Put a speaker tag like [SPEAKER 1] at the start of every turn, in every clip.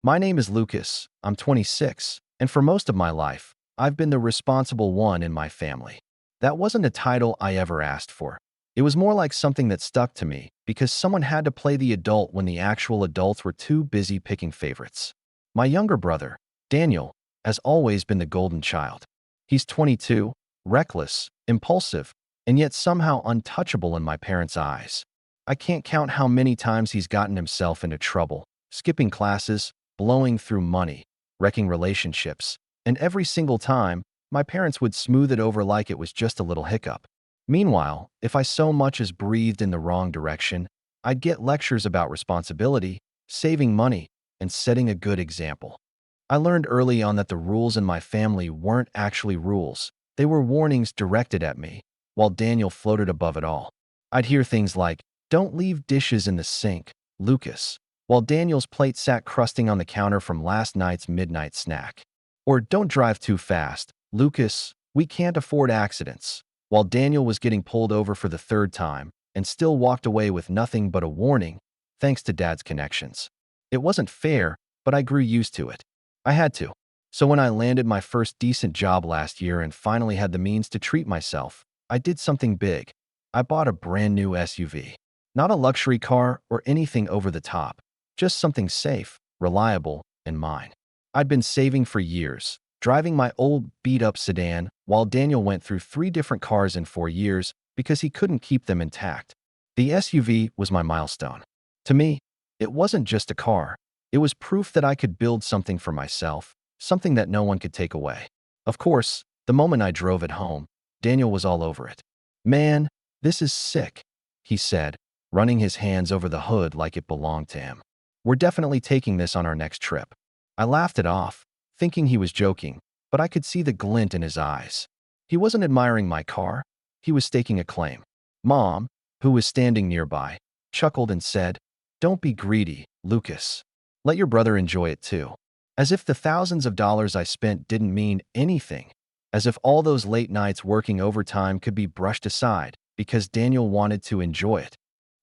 [SPEAKER 1] My name is Lucas. I'm 26, and for most of my life, I've been the responsible one in my family. That wasn't a title I ever asked for. It was more like something that stuck to me because someone had to play the adult when the actual adults were too busy picking favorites. My younger brother, Daniel, has always been the golden child. He's 22, reckless, impulsive, and yet somehow untouchable in my parents' eyes. I can't count how many times he's gotten himself into trouble, skipping classes, blowing through money, wrecking relationships, and every single time, my parents would smooth it over like it was just a little hiccup. Meanwhile, if I so much as breathed in the wrong direction, I'd get lectures about responsibility, saving money, and setting a good example. I learned early on that the rules in my family weren't actually rules. They were warnings directed at me, while Daniel floated above it all. I'd hear things like, "Don't leave dishes in the sink, Lucas," while Daniel's plate sat crusting on the counter from last night's midnight snack. Or, "Don't drive too fast, Lucas, we can't afford accidents," while Daniel was getting pulled over for the third time and still walked away with nothing but a warning, thanks to Dad's connections. It wasn't fair, but I grew used to it. I had to. So when I landed my first decent job last year and finally had the means to treat myself, I did something big. I bought a brand new SUV. Not a luxury car or anything over the top, just something safe, reliable, and mine. I'd been saving for years, driving my old beat-up sedan while Daniel went through 3 different cars in 4 years because he couldn't keep them intact. The SUV was my milestone. To me, it wasn't just a car. It was proof that I could build something for myself, something that no one could take away. Of course, the moment I drove it home, Daniel was all over it. "Man, this is sick," he said, running his hands over the hood like it belonged to him. "We're definitely taking this on our next trip." I laughed it off, thinking he was joking, but I could see the glint in his eyes. He wasn't admiring my car. He was staking a claim. Mom, who was standing nearby, chuckled and said, "Don't be greedy, Lucas. Let your brother enjoy it too." As if the thousands of dollars I spent didn't mean anything. As if all those late nights working overtime could be brushed aside because Daniel wanted to enjoy it.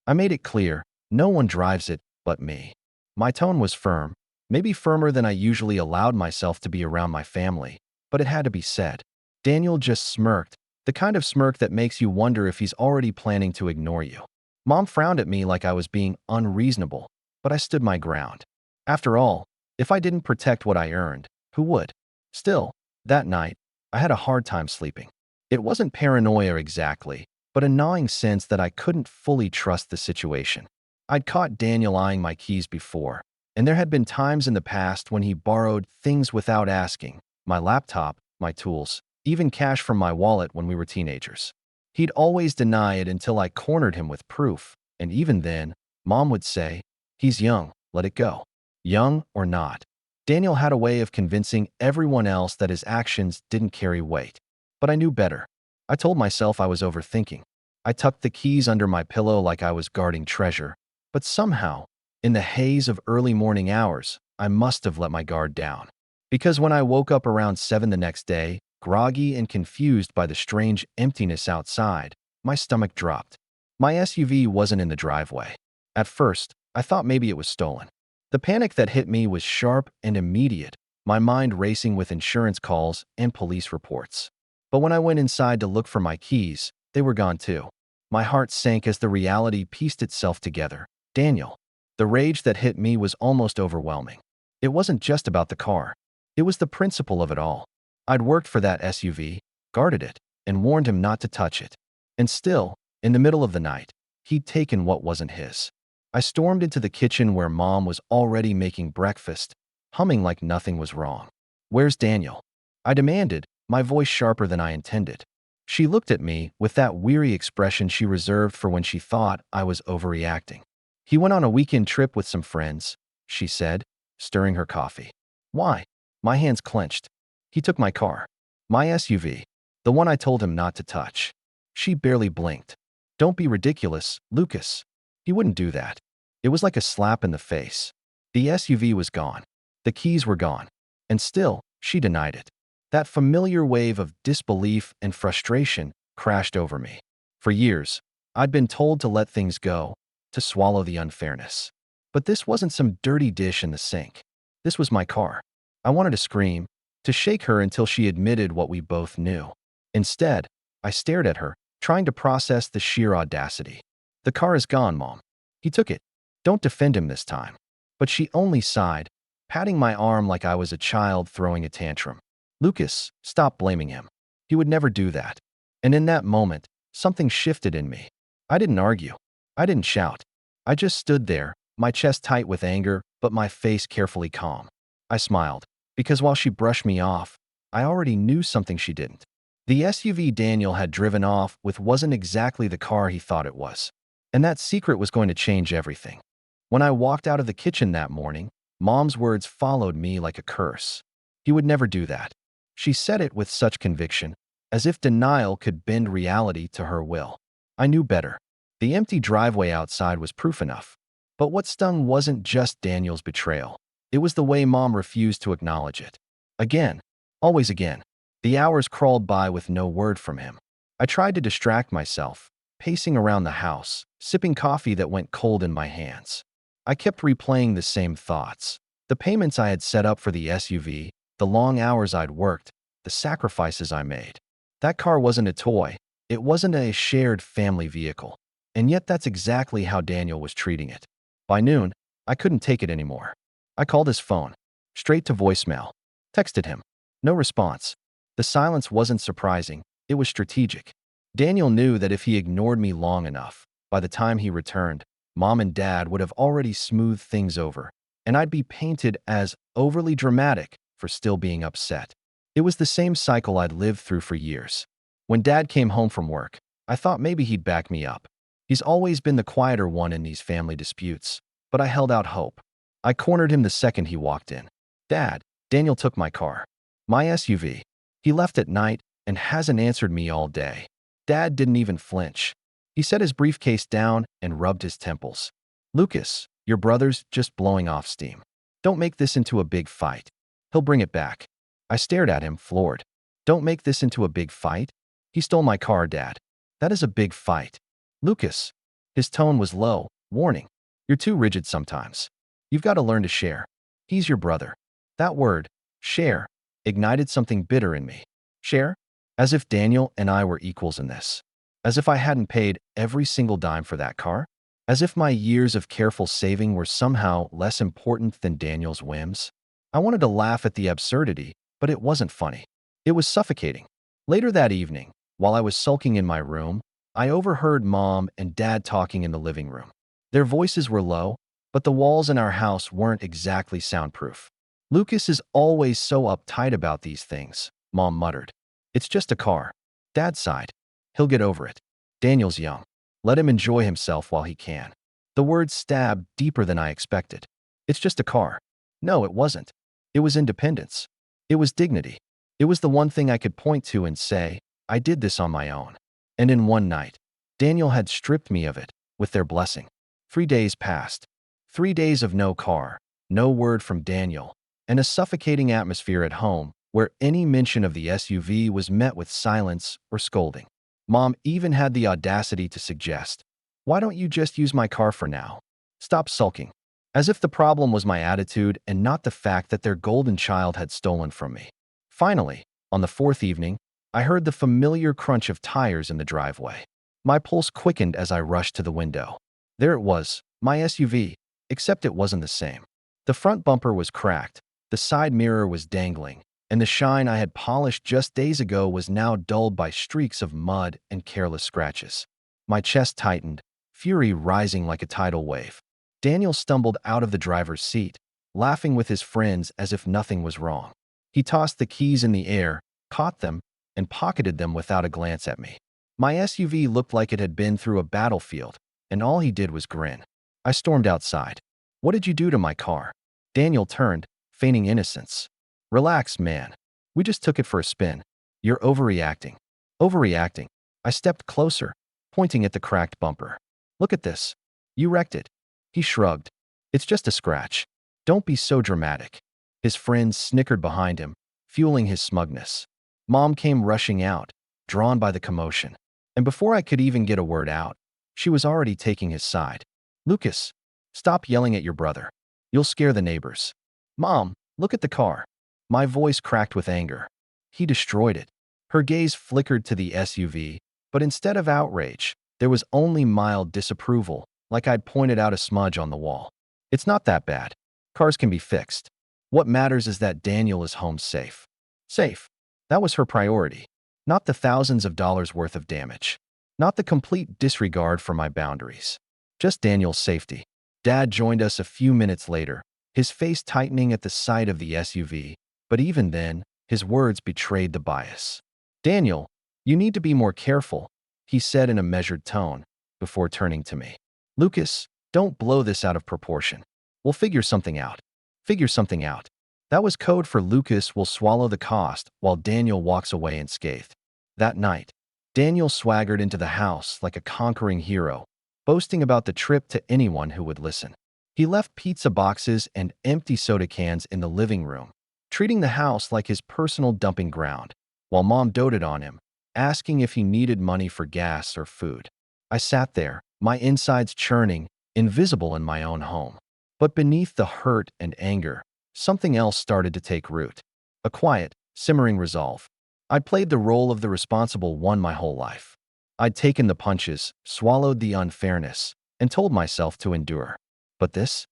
[SPEAKER 1] I made it clear, no one drives it but me. My tone was firm, maybe firmer than I usually allowed myself to be around my family, but it had to be said. Daniel just smirked, the kind of smirk that makes you wonder if he's already planning to ignore you. Mom frowned at me like I was being unreasonable, but I stood my ground. After all, if I didn't protect what I earned, who would? Still, that night, I had a hard time sleeping. It wasn't paranoia exactly, but a gnawing sense that I couldn't fully trust the situation. I'd caught Daniel eyeing my keys before, and there had been times in the past when he borrowed things without asking: my laptop, my tools, even cash from my wallet when we were teenagers. He'd always deny it until I cornered him with proof, and even then, Mom would say, "He's young, let it go." Young or not, Daniel had a way of convincing everyone else that his actions didn't carry weight. But I knew better. I told myself I was overthinking. I tucked the keys under my pillow like I was guarding treasure, but somehow, in the haze of early morning hours, I must have let my guard down. Because when I woke up around 7 the next day, groggy and confused by the strange emptiness outside, my stomach dropped. My SUV wasn't in the driveway. At first, I thought maybe it was stolen. The panic that hit me was sharp and immediate, my mind racing with insurance calls and police reports. But when I went inside to look for my keys, they were gone too. My heart sank as the reality pieced itself together. Daniel. The rage that hit me was almost overwhelming. It wasn't just about the car. It was the principle of it all. I'd worked for that SUV, guarded it, and warned him not to touch it. And still, in the middle of the night, he'd taken what wasn't his. I stormed into the kitchen where Mom was already making breakfast, humming like nothing was wrong. "Where's Daniel?" I demanded, my voice sharper than I intended. She looked at me with that weary expression she reserved for when she thought I was overreacting. "He went on a weekend trip with some friends," she said, stirring her coffee. "Why?" My hands clenched. "He took my car. My SUV. The one I told him not to touch." She barely blinked. "Don't be ridiculous, Lucas. He wouldn't do that." It was like a slap in the face. The SUV was gone. The keys were gone. And still, she denied it. That familiar wave of disbelief and frustration crashed over me. For years, I'd been told to let things go, to swallow the unfairness. But this wasn't some dirty dish in the sink. This was my car. I wanted to scream, to shake her until she admitted what we both knew. Instead, I stared at her, trying to process the sheer audacity. The car is gone, Mom. He took it. Don't defend him this time. But she only sighed, patting my arm like I was a child throwing a tantrum. Lucas, stop blaming him. He would never do that. And in that moment, something shifted in me. I didn't argue. I didn't shout. I just stood there, my chest tight with anger, but my face carefully calm. I smiled, because while she brushed me off, I already knew something she didn't. The SUV Daniel had driven off with wasn't exactly the car he thought it was. And that secret was going to change everything. When I walked out of the kitchen that morning, Mom's words followed me like a curse. He would never do that. She said it with such conviction, as if denial could bend reality to her will. I knew better. The empty driveway outside was proof enough. But what stung wasn't just Daniel's betrayal. It was the way Mom refused to acknowledge it. Again. Always again. The hours crawled by with no word from him. I tried to distract myself, pacing around the house, sipping coffee that went cold in my hands. I kept replaying the same thoughts. The payments I had set up for the SUV, the long hours I'd worked, the sacrifices I made. That car wasn't a toy. It wasn't a shared family vehicle. And yet that's exactly how Daniel was treating it. By noon, I couldn't take it anymore. I called his phone, straight to voicemail. Texted him. No response. The silence wasn't surprising. It was strategic. Daniel knew that if he ignored me long enough, by the time he returned, Mom and Dad would have already smoothed things over, and I'd be painted as overly dramatic for still being upset. It was the same cycle I'd lived through for years. When Dad came home from work, I thought maybe he'd back me up. He's always been the quieter one in these family disputes, but I held out hope. I cornered him the second he walked in. Dad, Daniel took my car. My SUV. He left at night and hasn't answered me all day. Dad didn't even flinch. He set his briefcase down and rubbed his temples. Lucas, your brother's just blowing off steam. Don't make this into a big fight. He'll bring it back. I stared at him, floored. Don't make this into a big fight? He stole my car, Dad. That is a big fight. Lucas. His tone was low, warning. You're too rigid sometimes. You've got to learn to share. He's your brother. That word, share, ignited something bitter in me. Share? As if Daniel and I were equals in this. As if I hadn't paid every single dime for that car. As if my years of careful saving were somehow less important than Daniel's whims. I wanted to laugh at the absurdity, but it wasn't funny. It was suffocating. Later that evening, while I was sulking in my room, I overheard Mom and Dad talking in the living room. Their voices were low, but the walls in our house weren't exactly soundproof. Lucas is always so uptight about these things, Mom muttered. It's just a car. Dad sighed. He'll get over it. Daniel's young. Let him enjoy himself while he can. The words stabbed deeper than I expected. It's just a car. No, it wasn't. It was independence. It was dignity. It was the one thing I could point to and say, I did this on my own. And in one night, Daniel had stripped me of it, with their blessing. 3 days passed. 3 days of no car, no word from Daniel, and a suffocating atmosphere at home where any mention of the SUV was met with silence or scolding. Mom even had the audacity to suggest, why don't you just use my car for now? Stop sulking. As if the problem was my attitude and not the fact that their golden child had stolen from me. Finally, on the 4th evening, I heard the familiar crunch of tires in the driveway. My pulse quickened as I rushed to the window. There it was, my SUV, except it wasn't the same. The front bumper was cracked, the side mirror was dangling, and the shine I had polished just days ago was now dulled by streaks of mud and careless scratches. My chest tightened, fury rising like a tidal wave. Daniel stumbled out of the driver's seat, laughing with his friends as if nothing was wrong. He tossed the keys in the air, caught them, and pocketed them without a glance at me. My SUV looked like it had been through a battlefield, and all he did was grin. I stormed outside. What did you do to my car? Daniel turned, feigning innocence. Relax, man. We just took it for a spin. You're overreacting. Overreacting. I stepped closer, pointing at the cracked bumper. Look at this. You wrecked it. He shrugged. It's just a scratch. Don't be so dramatic. His friends snickered behind him, fueling his smugness. Mom came rushing out, drawn by the commotion. And before I could even get a word out, she was already taking his side. Lucas, stop yelling at your brother. You'll scare the neighbors. Mom, look at the car. My voice cracked with anger. He destroyed it. Her gaze flickered to the SUV, but instead of outrage, there was only mild disapproval, like I'd pointed out a smudge on the wall. It's not that bad. Cars can be fixed. What matters is that Daniel is home safe. Safe. That was her priority. Not the thousands of dollars worth of damage. Not the complete disregard for my boundaries. Just Daniel's safety. Dad joined us a few minutes later, his face tightening at the sight of the SUV, but even then, his words betrayed the bias. Daniel, you need to be more careful, he said in a measured tone, before turning to me. Lucas, don't blow this out of proportion. We'll figure something out. Figure something out. That was code for Lucas will swallow the cost while Daniel walks away unscathed. That night, Daniel swaggered into the house like a conquering hero, boasting about the trip to anyone who would listen. He left pizza boxes and empty soda cans in the living room, treating the house like his personal dumping ground, while Mom doted on him, asking if he needed money for gas or food. I sat there, my insides churning, invisible in my own home. But beneath the hurt and anger, something else started to take root. A quiet, simmering resolve. I'd played the role of the responsible one my whole life. I'd taken the punches, swallowed the unfairness, and told myself to endure. But this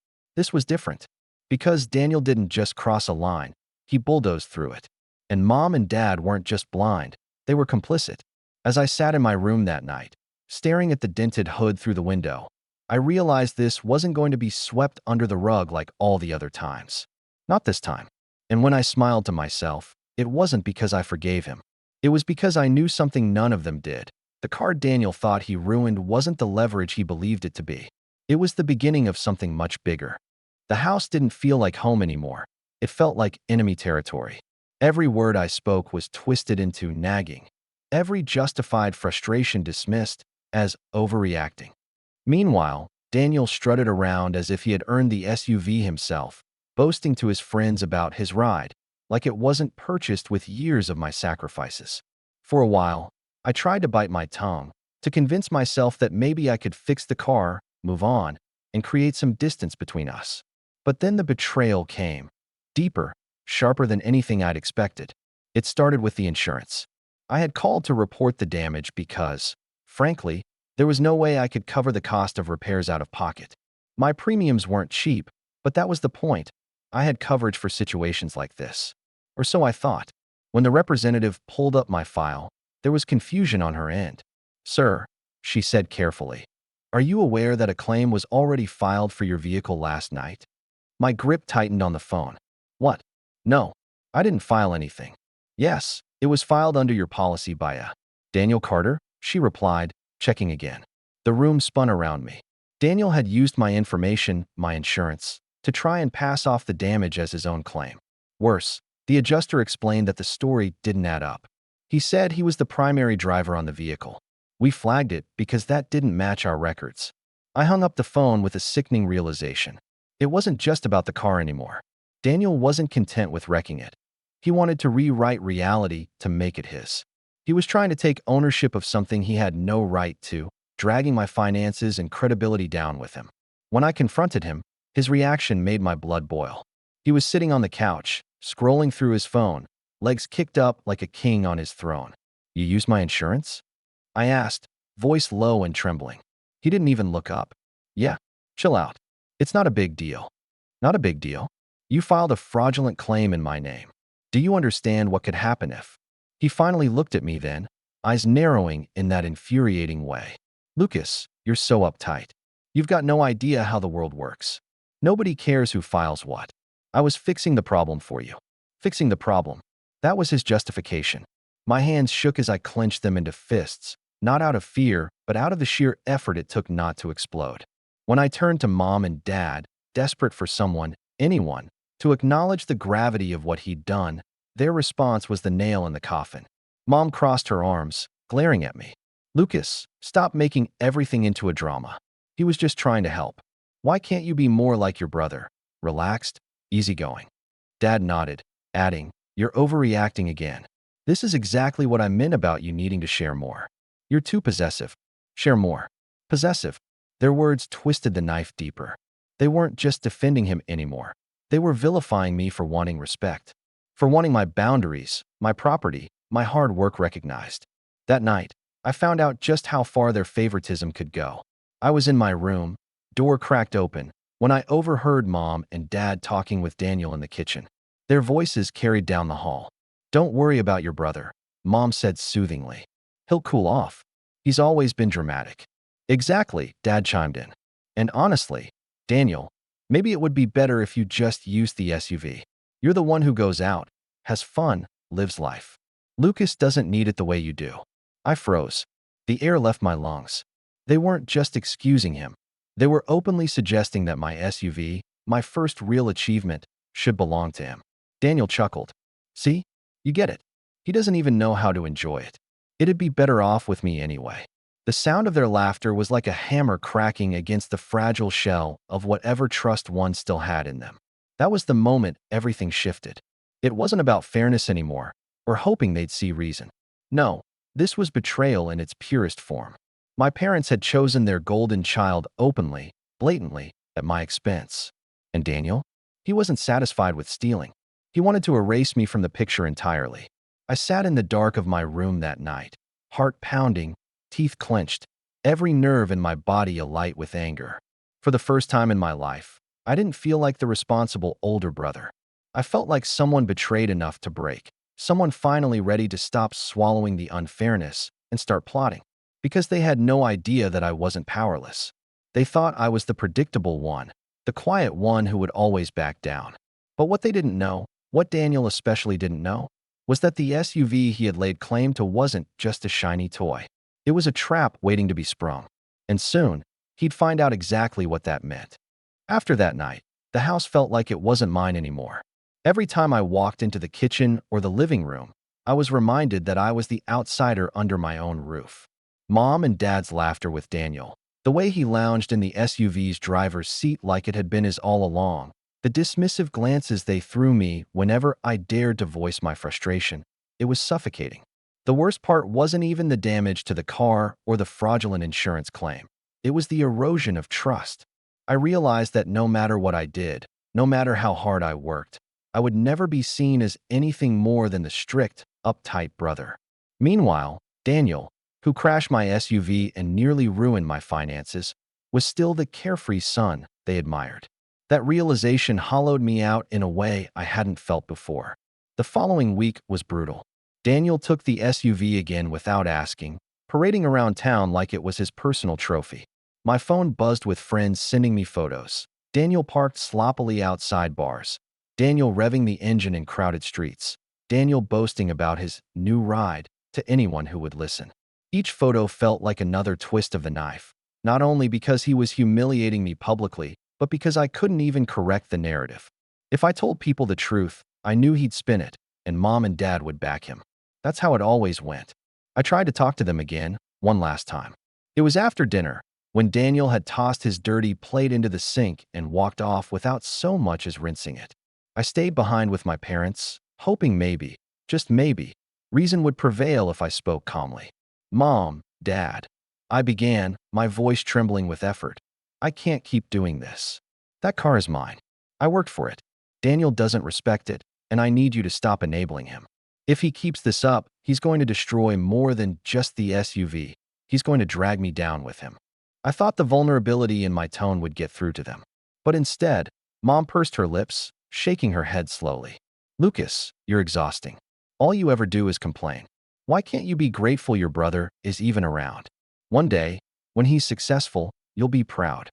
[SPEAKER 1] was different. Because Daniel didn't just cross a line, he bulldozed through it. And Mom and Dad weren't just blind, they were complicit. As I sat in my room that night, staring at the dented hood through the window, I realized this wasn't going to be swept under the rug like all the other times. Not this time. And when I smiled to myself, it wasn't because I forgave him. It was because I knew something none of them did. The car Daniel thought he ruined wasn't the leverage he believed it to be. It was the beginning of something much bigger. The house didn't feel like home anymore. It felt like enemy territory. Every word I spoke was twisted into nagging. Every justified frustration dismissed as overreacting. Meanwhile, Daniel strutted around as if he had earned the SUV himself, boasting to his friends about his ride, like it wasn't purchased with years of my sacrifices. For a while, I tried to bite my tongue, to convince myself that maybe I could fix the car, move on, and create some distance between us. But then the betrayal came. Deeper, sharper than anything I'd expected. It started with the insurance. I had called to report the damage because, frankly, there was no way I could cover the cost of repairs out of pocket. My premiums weren't cheap, but that was the point. I had coverage for situations like this. Or so I thought. When the representative pulled up my file, there was confusion on her end. Sir, she said carefully, are you aware that a claim was already filed for your vehicle last night? My grip tightened on the phone. What? No, I didn't file anything. Yes, it was filed under your policy by a Daniel Carter, she replied, checking again. The room spun around me. Daniel had used my information, my insurance, to try and pass off the damage as his own claim. Worse, the adjuster explained that the story didn't add up. He said he was the primary driver on the vehicle. We flagged it because that didn't match our records. I hung up the phone with a sickening realization. It wasn't just about the car anymore. Daniel wasn't content with wrecking it. He wanted to rewrite reality to make it his. He was trying to take ownership of something he had no right to, dragging my finances and credibility down with him. When I confronted him, his reaction made my blood boil. He was sitting on the couch, scrolling through his phone, legs kicked up like a king on his throne. You used my insurance? I asked, voice low and trembling. He didn't even look up. Yeah, chill out. It's not a big deal. Not a big deal. You filed a fraudulent claim in my name. Do you understand what could happen if? He finally looked at me then, eyes narrowing in that infuriating way. Lucas, you're so uptight. You've got no idea how the world works. Nobody cares who files what. I was fixing the problem for you. Fixing the problem. That was his justification. My hands shook as I clenched them into fists, not out of fear, but out of the sheer effort it took not to explode. When I turned to Mom and Dad, desperate for someone, anyone, to acknowledge the gravity of what he'd done, their response was the nail in the coffin. Mom crossed her arms, glaring at me. Lucas, stop making everything into a drama. He was just trying to help. Why can't you be more like your brother? Relaxed, easygoing. Dad nodded, adding, you're overreacting again. This is exactly what I meant about you needing to share more. You're too possessive. Share more. Possessive. Their words twisted the knife deeper. They weren't just defending him anymore. They were vilifying me for wanting respect, for wanting my boundaries, my property, my hard work recognized. That night, I found out just how far their favoritism could go. I was in my room, door cracked open, when I overheard Mom and Dad talking with Daniel in the kitchen. Their voices carried down the hall. "Don't worry about your brother," Mom said soothingly. "He'll cool off. He's always been dramatic." "Exactly," Dad chimed in. "And honestly, Daniel, maybe it would be better if you just used the SUV. You're the one who goes out, has fun, lives life. Lucas doesn't need it the way you do." I froze. The air left my lungs. They weren't just excusing him. They were openly suggesting that my SUV, my first real achievement, should belong to him. Daniel chuckled. "See? You get it. He doesn't even know how to enjoy it. It'd be better off with me anyway." The sound of their laughter was like a hammer cracking against the fragile shell of whatever trust one still had in them. That was the moment everything shifted. It wasn't about fairness anymore, or hoping they'd see reason. No, this was betrayal in its purest form. My parents had chosen their golden child openly, blatantly, at my expense. And Daniel? He wasn't satisfied with stealing. He wanted to erase me from the picture entirely. I sat in the dark of my room that night, heart pounding, teeth clenched, every nerve in my body alight with anger. For the first time in my life, I didn't feel like the responsible older brother. I felt like someone betrayed enough to break, someone finally ready to stop swallowing the unfairness and start plotting. Because they had no idea that I wasn't powerless. They thought I was the predictable one, the quiet one who would always back down. But what they didn't know, what Daniel especially didn't know, was that the SUV he had laid claim to wasn't just a shiny toy. It was a trap waiting to be sprung. And soon, he'd find out exactly what that meant. After that night, the house felt like it wasn't mine anymore. Every time I walked into the kitchen or the living room, I was reminded that I was the outsider under my own roof. Mom and Dad's laughter with Daniel, the way he lounged in the SUV's driver's seat like it had been his all along, the dismissive glances they threw me whenever I dared to voice my frustration, it was suffocating. The worst part wasn't even the damage to the car or the fraudulent insurance claim. It was the erosion of trust. I realized that no matter what I did, no matter how hard I worked, I would never be seen as anything more than the strict, uptight brother. Meanwhile, Daniel, who crashed my SUV and nearly ruined my finances, was still the carefree son they admired. That realization hollowed me out in a way I hadn't felt before. The following week was brutal. Daniel took the SUV again without asking, parading around town like it was his personal trophy. My phone buzzed with friends sending me photos. Daniel parked sloppily outside bars. Daniel revving the engine in crowded streets. Daniel boasting about his new ride to anyone who would listen. Each photo felt like another twist of the knife, not only because he was humiliating me publicly, but because I couldn't even correct the narrative. If I told people the truth, I knew he'd spin it, and Mom and Dad would back him. That's how it always went. I tried to talk to them again, one last time. It was after dinner, when Daniel had tossed his dirty plate into the sink and walked off without so much as rinsing it. I stayed behind with my parents, hoping maybe, just maybe, reason would prevail if I spoke calmly. "Mom, Dad," I began, my voice trembling with effort. "I can't keep doing this. That car is mine. I worked for it. Daniel doesn't respect it, and I need you to stop enabling him. If he keeps this up, he's going to destroy more than just the SUV. He's going to drag me down with him." I thought the vulnerability in my tone would get through to them. But instead, Mom pursed her lips, shaking her head slowly. "Lucas, you're exhausting. All you ever do is complain. Why can't you be grateful your brother is even around? One day, when he's successful, you'll be proud."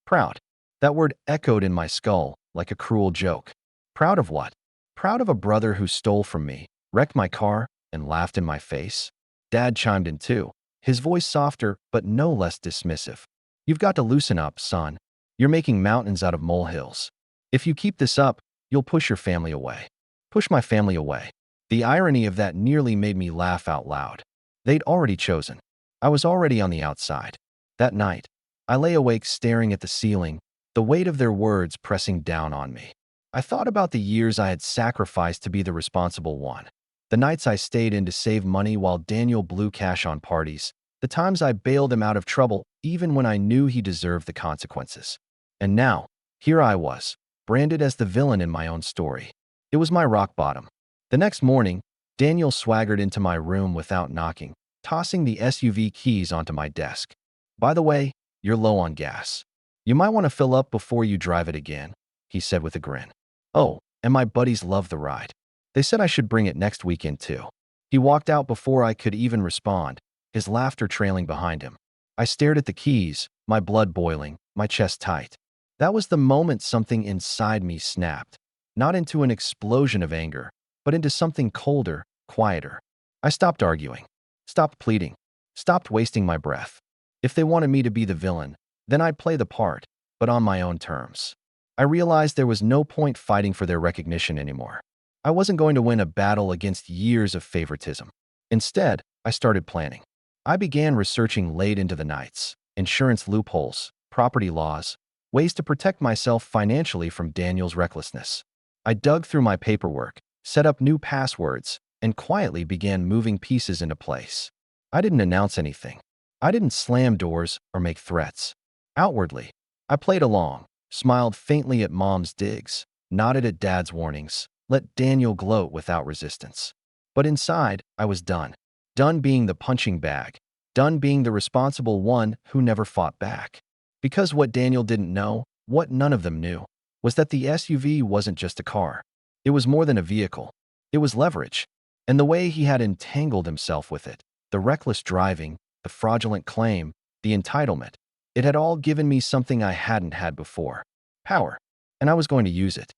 [SPEAKER 1] Proud. That word echoed in my skull like a cruel joke. Proud of what? Proud of a brother who stole from me, wrecked my car, and laughed in my face? Dad chimed in too, his voice softer but no less dismissive. "You've got to loosen up, son. You're making mountains out of molehills. If you keep this up, you'll push your family away." Push my family away. The irony of that nearly made me laugh out loud. They'd already chosen. I was already on the outside. That night, I lay awake staring at the ceiling, the weight of their words pressing down on me. I thought about the years I had sacrificed to be the responsible one. The nights I stayed in to save money while Daniel blew cash on parties. The times I bailed him out of trouble even when I knew he deserved the consequences. And now, here I was, branded as the villain in my own story. It was my rock bottom. The next morning, Daniel swaggered into my room without knocking, tossing the SUV keys onto my desk. "By the way, you're low on gas. You might want to fill up before you drive it again," he said with a grin. Oh, and my buddies loved the ride. They said I should bring it next weekend too. He walked out before I could even respond, his laughter trailing behind him. I stared at the keys, my blood boiling, my chest tight. That was the moment something inside me snapped, not into an explosion of anger, but into something colder, quieter. I stopped arguing, stopped pleading, stopped wasting my breath. If they wanted me to be the villain, then I'd play the part, but on my own terms. I realized there was no point fighting for their recognition anymore. I wasn't going to win a battle against years of favoritism. Instead, I started planning. I began researching late into the nights, insurance loopholes, property laws, ways to protect myself financially from Daniel's recklessness. I dug through my paperwork, set up new passwords, and quietly began moving pieces into place. I didn't announce anything. I didn't slam doors or make threats. Outwardly, I played along, smiled faintly at Mom's digs, nodded at Dad's warnings, let Daniel gloat without resistance. But inside, I was done. Done being the punching bag. Done being the responsible one who never fought back. Because what Daniel didn't know, what none of them knew, was that the SUV wasn't just a car. It was more than a vehicle. It was leverage. And the way he had entangled himself with it, the reckless driving, the fraudulent claim, the entitlement, it had all given me something I hadn't had before. Power. And I was going to use it.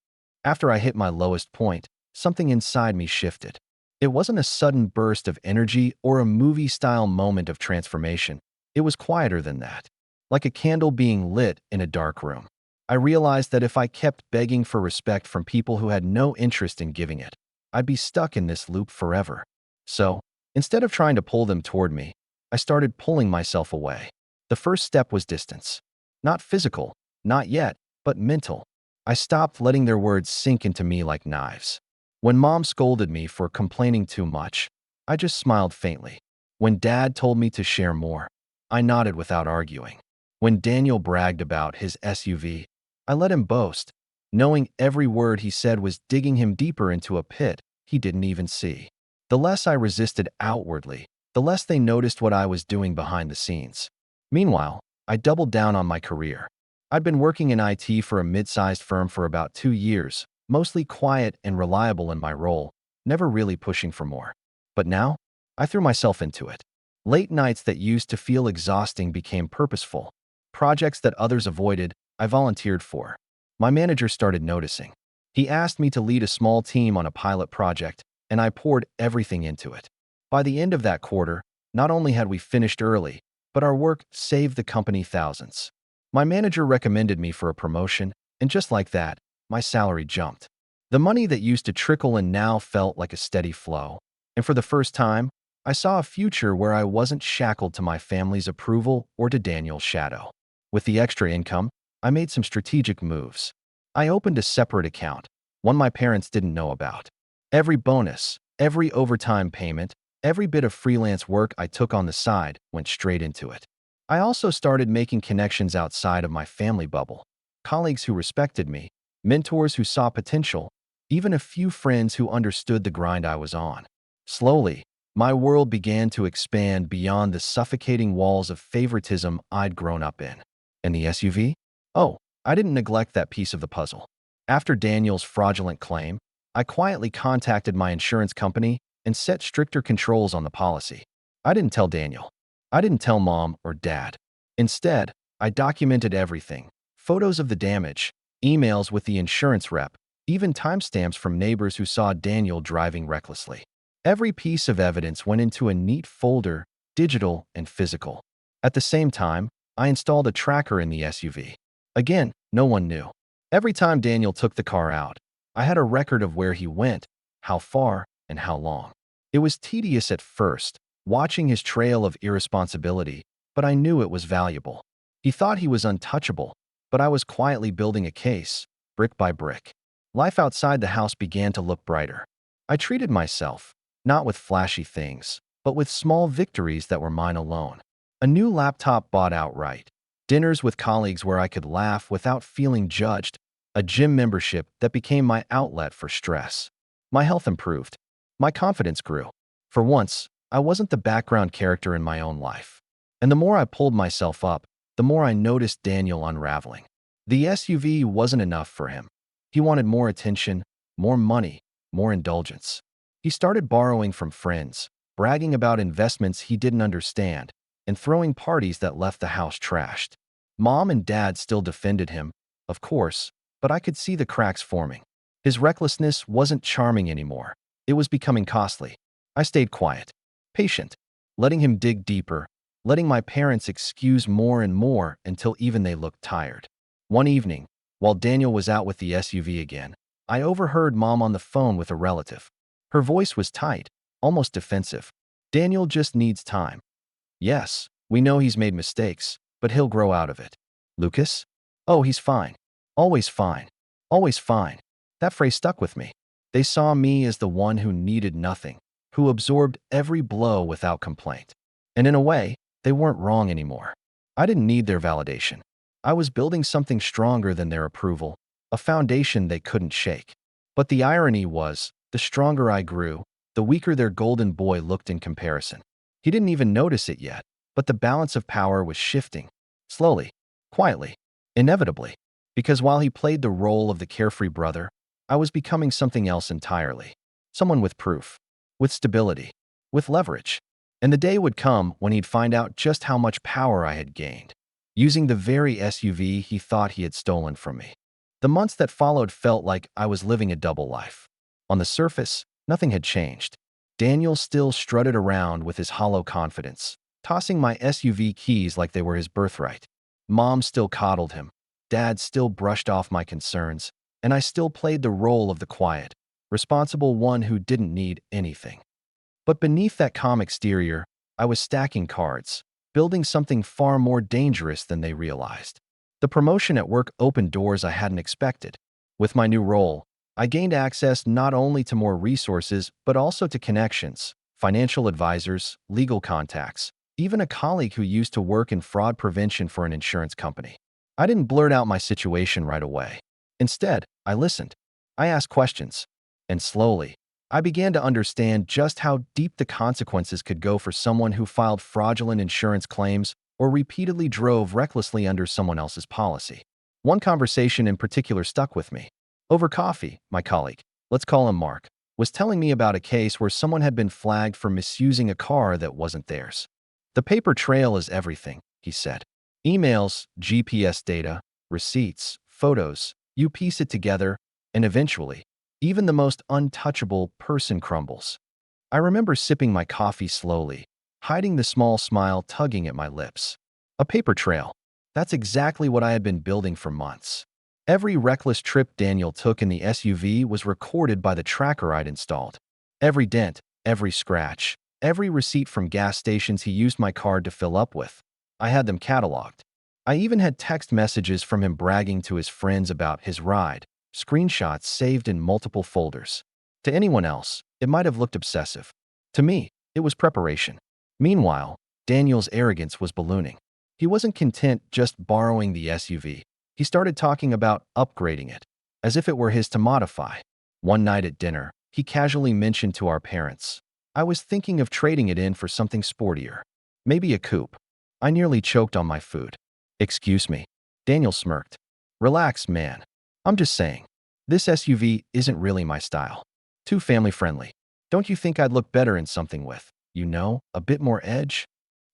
[SPEAKER 1] After I hit my lowest point, something inside me shifted. It wasn't a sudden burst of energy or a movie-style moment of transformation. It was quieter than that, like a candle being lit in a dark room. I realized that if I kept begging for respect from people who had no interest in giving it, I'd be stuck in this loop forever. So, instead of trying to pull them toward me, I started pulling myself away. The first step was distance. Not physical, not yet, but mental. I stopped letting their words sink into me like knives. When Mom scolded me for complaining too much, I just smiled faintly. When Dad told me to share more, I nodded without arguing. When Daniel bragged about his SUV, I let him boast, knowing every word he said was digging him deeper into a pit he didn't even see. The less I resisted outwardly, the less they noticed what I was doing behind the scenes. Meanwhile, I doubled down on my career. I'd been working in IT for a mid-sized firm for about 2 years, mostly quiet and reliable in my role, never really pushing for more. But now, I threw myself into it. Late nights that used to feel exhausting became purposeful. Projects that others avoided, I volunteered for. My manager started noticing. He asked me to lead a small team on a pilot project, and I poured everything into it. By the end of that quarter, not only had we finished early, but our work saved the company thousands. My manager recommended me for a promotion, and just like that, my salary jumped. The money that used to trickle in now felt like a steady flow. And for the first time, I saw a future where I wasn't shackled to my family's approval or to Daniel's shadow. With the extra income, I made some strategic moves. I opened a separate account, one my parents didn't know about. Every bonus, every overtime payment, every bit of freelance work I took on the side went straight into it. I also started making connections outside of my family bubble. Colleagues who respected me, mentors who saw potential, even a few friends who understood the grind I was on. Slowly, my world began to expand beyond the suffocating walls of favoritism I'd grown up in. And the SUV? Oh, I didn't neglect that piece of the puzzle. After Daniel's fraudulent claim, I quietly contacted my insurance company and set stricter controls on the policy. I didn't tell Daniel. I didn't tell Mom or Dad. Instead, I documented everything. Photos of the damage, emails with the insurance rep, even timestamps from neighbors who saw Daniel driving recklessly. Every piece of evidence went into a neat folder, digital and physical. At the same time, I installed a tracker in the SUV. Again, no one knew. Every time Daniel took the car out, I had a record of where he went, how far, and how long. It was tedious at first, watching his trail of irresponsibility, but I knew it was valuable. He thought he was untouchable, but I was quietly building a case, brick by brick. Life outside the house began to look brighter. I treated myself, not with flashy things, but with small victories that were mine alone. A new laptop bought outright, dinners with colleagues where I could laugh without feeling judged, a gym membership that became my outlet for stress. My health improved. My confidence grew. For once, I wasn't the background character in my own life. And the more I pulled myself up, the more I noticed Daniel unraveling. The SUV wasn't enough for him. He wanted more attention, more money, more indulgence. He started borrowing from friends, bragging about investments he didn't understand, and throwing parties that left the house trashed. Mom and Dad still defended him, of course, but I could see the cracks forming. His recklessness wasn't charming anymore. It was becoming costly. I stayed quiet, patient, letting him dig deeper, letting my parents excuse more and more until even they looked tired. One evening, while Daniel was out with the SUV again, I overheard Mom on the phone with a relative. Her voice was tight, almost defensive. Daniel just needs time. Yes, we know he's made mistakes, but he'll grow out of it. Lucas? Oh, he's fine. Always fine. Always fine. That phrase stuck with me. They saw me as the one who needed nothing, who absorbed every blow without complaint. And in a way, they weren't wrong anymore. I didn't need their validation. I was building something stronger than their approval, a foundation they couldn't shake. But the irony was, the stronger I grew, the weaker their golden boy looked in comparison. He didn't even notice it yet, but the balance of power was shifting. Slowly, quietly, inevitably. Because while he played the role of the carefree brother, I was becoming something else entirely. Someone with proof, with stability, with leverage. And the day would come when he'd find out just how much power I had gained, using the very SUV he thought he had stolen from me. The months that followed felt like I was living a double life. On the surface, nothing had changed. Daniel still strutted around with his hollow confidence, tossing my SUV keys like they were his birthright. Mom still coddled him. Dad still brushed off my concerns, and I still played the role of the quiet, responsible one who didn't need anything. But beneath that calm exterior, I was stacking cards, building something far more dangerous than they realized. The promotion at work opened doors I hadn't expected. With my new role, I gained access not only to more resources, but also to connections, financial advisors, legal contacts, even a colleague who used to work in fraud prevention for an insurance company. I didn't blurt out my situation right away. Instead, I listened. I asked questions. And slowly, I began to understand just how deep the consequences could go for someone who filed fraudulent insurance claims or repeatedly drove recklessly under someone else's policy. One conversation in particular stuck with me. Over coffee, my colleague, let's call him Mark, was telling me about a case where someone had been flagged for misusing a car that wasn't theirs. The paper trail is everything, he said. Emails, GPS data, receipts, photos, you piece it together, and eventually, even the most untouchable person crumbles. I remember sipping my coffee slowly, hiding the small smile tugging at my lips. A paper trail. That's exactly what I had been building for months. Every reckless trip Daniel took in the SUV was recorded by the tracker I'd installed. Every dent, every scratch, every receipt from gas stations he used my card to fill up with. I had them cataloged. I even had text messages from him bragging to his friends about his ride, screenshots saved in multiple folders. To anyone else, it might have looked obsessive. To me, it was preparation. Meanwhile, Daniel's arrogance was ballooning. He wasn't content just borrowing the SUV. He started talking about upgrading it, as if it were his to modify. One night at dinner, he casually mentioned to our parents, I was thinking of trading it in for something sportier. Maybe a coupe. I nearly choked on my food. Excuse me. Daniel smirked. Relax, man. I'm just saying. This SUV isn't really my style. Too family-friendly. Don't you think I'd look better in something with, a bit more edge?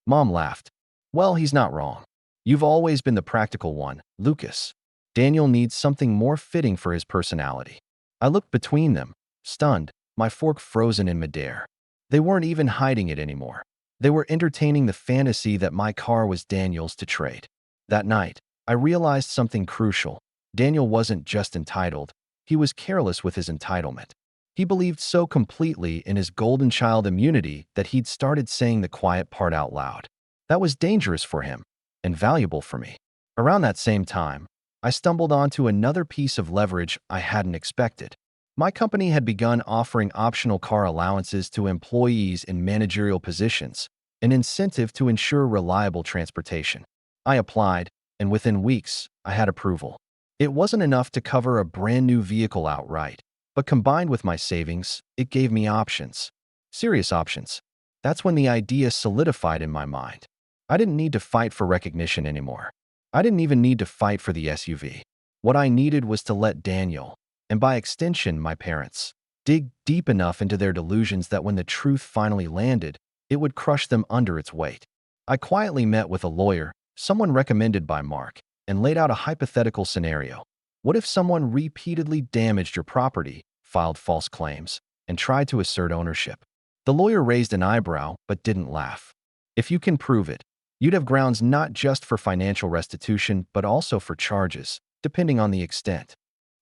[SPEAKER 1] Mom laughed. Well, he's not wrong. You've always been the practical one, Lucas. Daniel needs something more fitting for his personality. I looked between them, stunned, my fork frozen in midair. They weren't even hiding it anymore. They were entertaining the fantasy that my car was Daniel's to trade. That night, I realized something crucial. Daniel wasn't just entitled. He was careless with his entitlement. He believed so completely in his golden child immunity that he'd started saying the quiet part out loud. That was dangerous for him and valuable for me. Around that same time, I stumbled onto another piece of leverage I hadn't expected. My company had begun offering optional car allowances to employees in managerial positions, an incentive to ensure reliable transportation. I applied, and within weeks, I had approval. It wasn't enough to cover a brand new vehicle outright, but combined with my savings, it gave me options. Serious options. That's when the idea solidified in my mind. I didn't need to fight for recognition anymore. I didn't even need to fight for the SUV. What I needed was to let Daniel, and by extension my parents, dig deep enough into their delusions that when the truth finally landed, it would crush them under its weight. I quietly met with a lawyer, someone recommended by Mark, and laid out a hypothetical scenario. What if someone repeatedly damaged your property, filed false claims, and tried to assert ownership? The lawyer raised an eyebrow but didn't laugh. If you can prove it, you'd have grounds not just for financial restitution but also for charges, depending on the extent.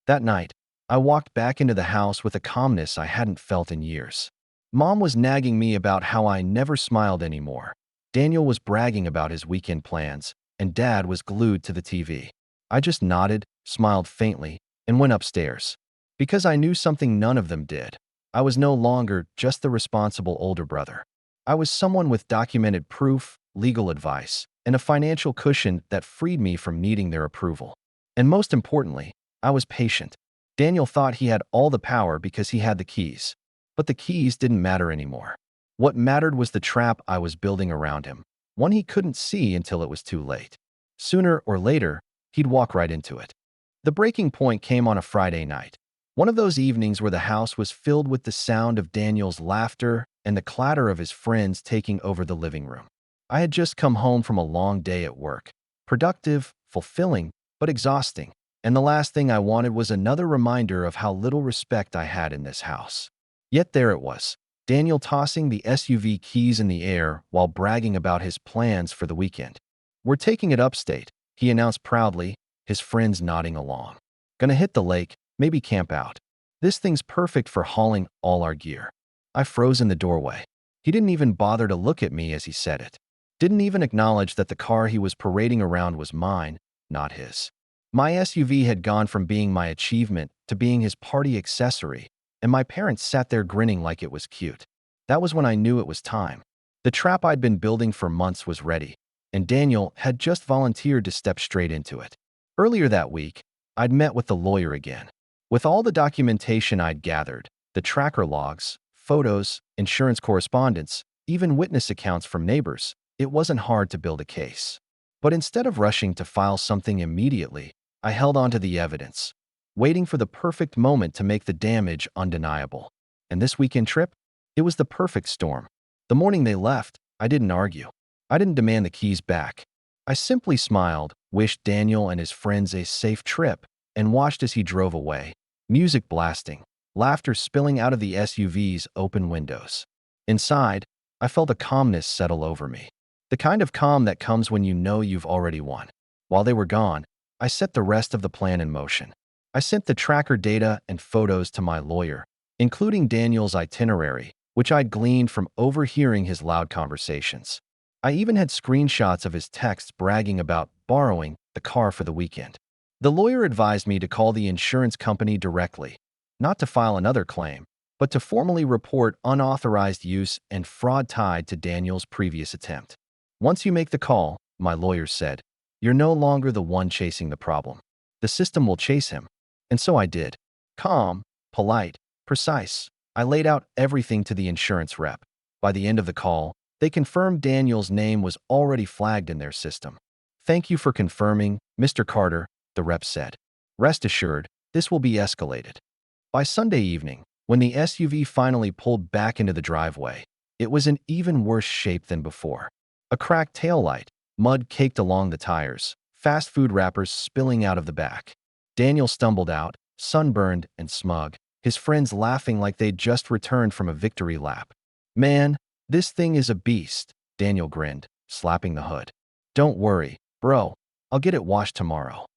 [SPEAKER 1] That night, I walked back into the house with a calmness I hadn't felt in years. Mom was nagging me about how I never smiled anymore. Daniel was bragging about his weekend plans, and Dad was glued to the TV. I just nodded, smiled faintly, and went upstairs. Because I knew something none of them did. I was no longer just the responsible older brother. I was someone with documented proof, legal advice, and a financial cushion that freed me from needing their approval. And most importantly, I was patient. Daniel thought he had all the power because he had the keys. But the keys didn't matter anymore. What mattered was the trap I was building around him, one he couldn't see until it was too late. Sooner or later, he'd walk right into it. The breaking point came on a Friday night. One of those evenings where the house was filled with the sound of Daniel's laughter and the clatter of his friends taking over the living room. I had just come home from a long day at work. Productive, fulfilling, but exhausting. And the last thing I wanted was another reminder of how little respect I had in this house. Yet there it was, Daniel tossing the SUV keys in the air while bragging about his plans for the weekend. "We're taking it upstate," he announced proudly, his friends nodding along. "Gonna hit the lake, maybe camp out. This thing's perfect for hauling all our gear." I froze in the doorway. He didn't even bother to look at me as he said it. Didn't even acknowledge that the car he was parading around was mine, not his. My SUV had gone from being my achievement to being his party accessory, and my parents sat there grinning like it was cute. That was when I knew it was time. The trap I'd been building for months was ready, and Daniel had just volunteered to step straight into it. Earlier that week, I'd met with the lawyer again. With all the documentation I'd gathered, the tracker logs, photos, insurance correspondence, even witness accounts from neighbors, it wasn't hard to build a case. But instead of rushing to file something immediately, I held on to the evidence, waiting for the perfect moment to make the damage undeniable. And this weekend trip? It was the perfect storm. The morning they left, I didn't argue. I didn't demand the keys back. I simply smiled, wished Daniel and his friends a safe trip, and watched as he drove away, music blasting, laughter spilling out of the SUV's open windows. Inside, I felt a calmness settle over me. The kind of calm that comes when you know you've already won. While they were gone, I set the rest of the plan in motion. I sent the tracker data and photos to my lawyer, including Daniel's itinerary, which I'd gleaned from overhearing his loud conversations. I even had screenshots of his texts bragging about borrowing the car for the weekend. The lawyer advised me to call the insurance company directly, not to file another claim, but to formally report unauthorized use and fraud tied to Daniel's previous attempt. "Once you make the call," my lawyer said, "you're no longer the one chasing the problem. The system will chase him." And so I did. Calm, polite, precise. I laid out everything to the insurance rep. By the end of the call, they confirmed Daniel's name was already flagged in their system. "Thank you for confirming, Mr. Carter," the rep said. "Rest assured, this will be escalated." By Sunday evening, when the SUV finally pulled back into the driveway, it was in even worse shape than before. A cracked taillight, mud caked along the tires, fast food wrappers spilling out of the back. Daniel stumbled out, sunburned and smug, his friends laughing like they'd just returned from a victory lap. "Man, this thing is a beast," Daniel grinned, slapping the hood. "Don't worry, bro. I'll get it washed tomorrow."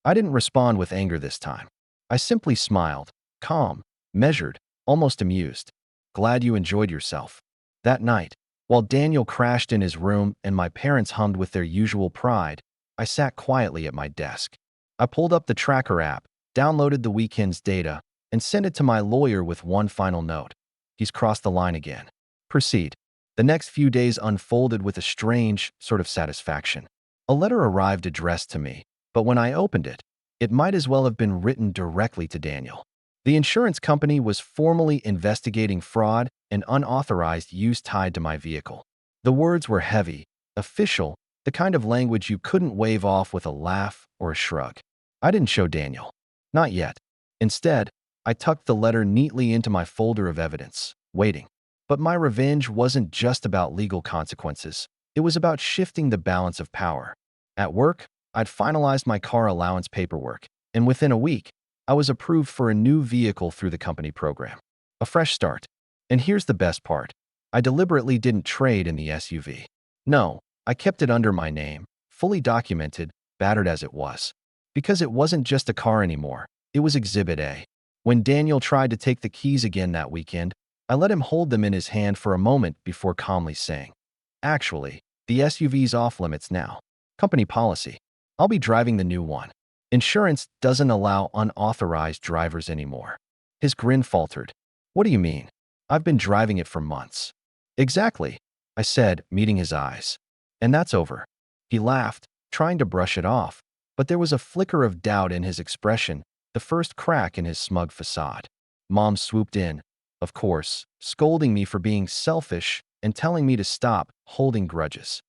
[SPEAKER 1] I didn't respond with anger this time. I simply smiled, calm, measured, almost amused. "Glad you enjoyed yourself." That night, while Daniel crashed in his room and my parents hummed with their usual pride, I sat quietly at my desk. I pulled up the tracker app, downloaded the weekend's data, and sent it to my lawyer with one final note. "He's crossed the line again. Proceed." The next few days unfolded with a strange sort of satisfaction. A letter arrived addressed to me, but when I opened it, It might as well have been written directly to Daniel. The insurance company was formally investigating fraud and unauthorized use tied to my vehicle. The words were heavy, official, the kind of language you couldn't wave off with a laugh or a shrug. I didn't show Daniel. Not yet. Instead, I tucked the letter neatly into my folder of evidence, waiting. But my revenge wasn't just about legal consequences. It was about shifting the balance of power. At work, I'd finalized my car allowance paperwork, and within a week, I was approved for a new vehicle through the company program. A fresh start. And here's the best part. I deliberately didn't trade in the SUV. No, I kept it under my name, fully documented, battered as it was. Because it wasn't just a car anymore, it was Exhibit A. When Daniel tried to take the keys again that weekend, I let him hold them in his hand for a moment before calmly saying, "Actually, the SUV's off limits now. Company policy. I'll be driving the new one. Insurance doesn't allow unauthorized drivers anymore." His grin faltered. "What do you mean? I've been driving it for months." "Exactly," I said, meeting his eyes. "And that's over." He laughed, trying to brush it off, but there was a flicker of doubt in his expression, the first crack in his smug facade. Mom swooped in, of course, scolding me for being selfish and telling me to stop holding grudges.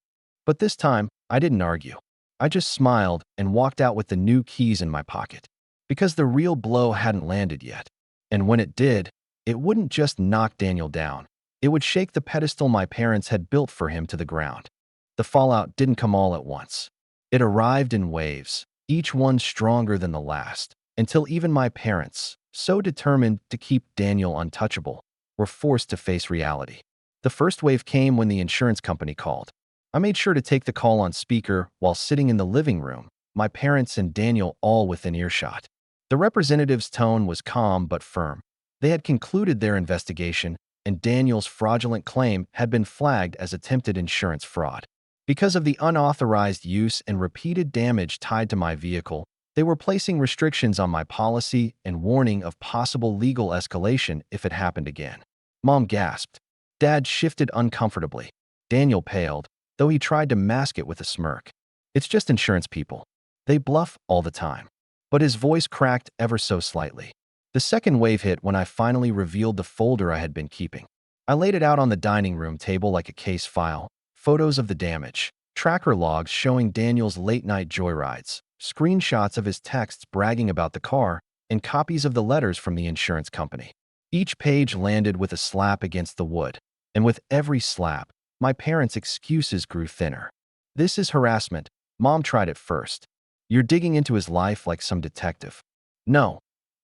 [SPEAKER 1] But this time, I didn't argue. I just smiled and walked out with the new keys in my pocket. Because the real blow hadn't landed yet. And when it did, it wouldn't just knock Daniel down. It would shake the pedestal my parents had built for him to the ground. The fallout didn't come all at once. It arrived in waves, each one stronger than the last, until even my parents, so determined to keep Daniel untouchable, were forced to face reality. The first wave came when the insurance company called. I made sure to take the call on speaker while sitting in the living room, my parents and Daniel all within earshot. The representative's tone was calm but firm. They had concluded their investigation, and Daniel's fraudulent claim had been flagged as attempted insurance fraud. Because of the unauthorized use and repeated damage tied to my vehicle, they were placing restrictions on my policy and warning of possible legal escalation if it happened again. Mom gasped. Dad shifted uncomfortably. Daniel paled, though he tried to mask it with a smirk. "It's just insurance people. They bluff all the time." But his voice cracked ever so slightly. The second wave hit when I finally revealed the folder I had been keeping. I laid it out on the dining room table like a case file, photos of the damage, tracker logs showing Daniel's late-night joyrides, screenshots of his texts bragging about the car, and copies of the letters from the insurance company. Each page landed with a slap against the wood, and with every slap, my parents' excuses grew thinner. "This is harassment. Mom tried it first. You're digging into his life like some detective." "No,"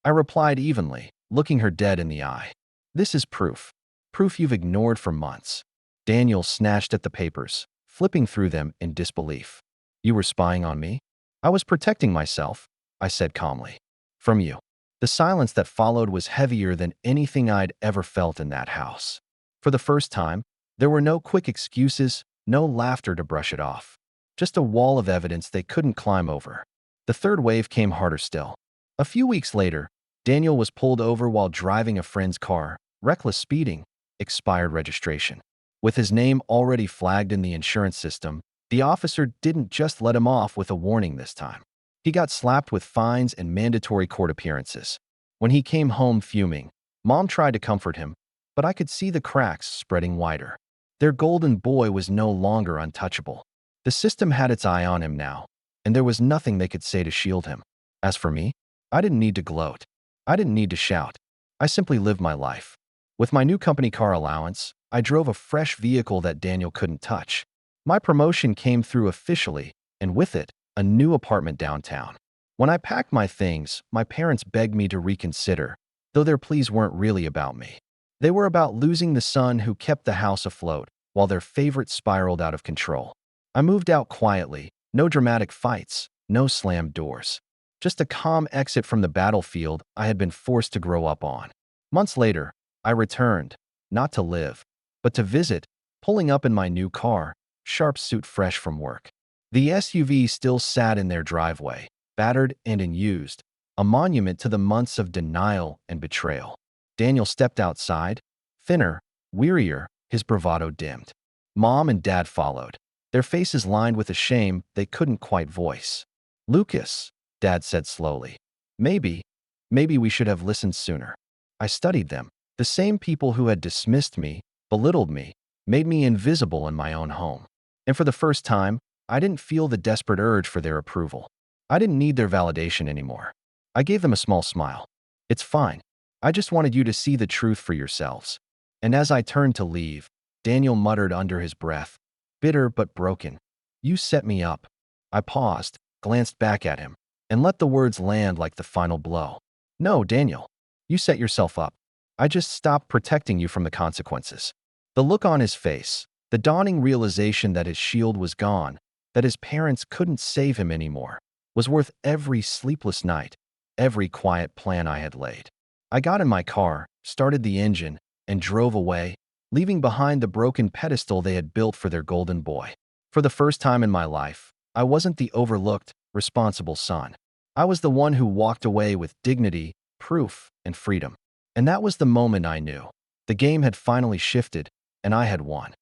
[SPEAKER 1] I replied evenly, looking her dead in the eye. "This is proof. Proof you've ignored for months." Daniel snatched at the papers, flipping through them in disbelief. "You were spying on me?" "I was protecting myself," I said calmly. "From you." The silence that followed was heavier than anything I'd ever felt in that house. For the first time, there were no quick excuses, no laughter to brush it off. Just a wall of evidence they couldn't climb over. The third wave came harder still. A few weeks later, Daniel was pulled over while driving a friend's car, reckless speeding, expired registration. With his name already flagged in the insurance system, the officer didn't just let him off with a warning this time. He got slapped with fines and mandatory court appearances. When he came home fuming, Mom tried to comfort him, but I could see the cracks spreading wider. Their golden boy was no longer untouchable. The system had its eye on him now, and there was nothing they could say to shield him. As for me, I didn't need to gloat. I didn't need to shout. I simply lived my life. With my new company car allowance, I drove a fresh vehicle that Daniel couldn't touch. My promotion came through officially, and with it, a new apartment downtown. When I packed my things, my parents begged me to reconsider, though their pleas weren't really about me. They were about losing the son who kept the house afloat, while their favorite spiraled out of control. I moved out quietly, no dramatic fights, no slammed doors. Just a calm exit from the battlefield I had been forced to grow up on. Months later, I returned, not to live, but to visit, pulling up in my new car, sharp suit fresh from work. The SUV still sat in their driveway, battered and unused, a monument to the months of denial and betrayal. Daniel stepped outside, thinner, wearier, his bravado dimmed. Mom and Dad followed, their faces lined with a shame they couldn't quite voice. "Lucas," Dad said slowly. Maybe, maybe we should have listened sooner. I studied them. The same people who had dismissed me, belittled me, made me invisible in my own home. And for the first time, I didn't feel the desperate urge for their approval. I didn't need their validation anymore. I gave them a small smile. It's fine. I just wanted you to see the truth for yourselves. And as I turned to leave, Daniel muttered under his breath, bitter but broken, "You set me up." I paused, glanced back at him, and let the words land like the final blow. "No, Daniel, you set yourself up. I just stopped protecting you from the consequences." The look on his face, the dawning realization that his shield was gone, that his parents couldn't save him anymore, was worth every sleepless night, every quiet plan I had laid. I got in my car, started the engine, and drove away, leaving behind the broken pedestal they had built for their golden boy. For the first time in my life, I wasn't the overlooked, responsible son. I was the one who walked away with dignity, proof, and freedom. And that was the moment I knew. The game had finally shifted, and I had won.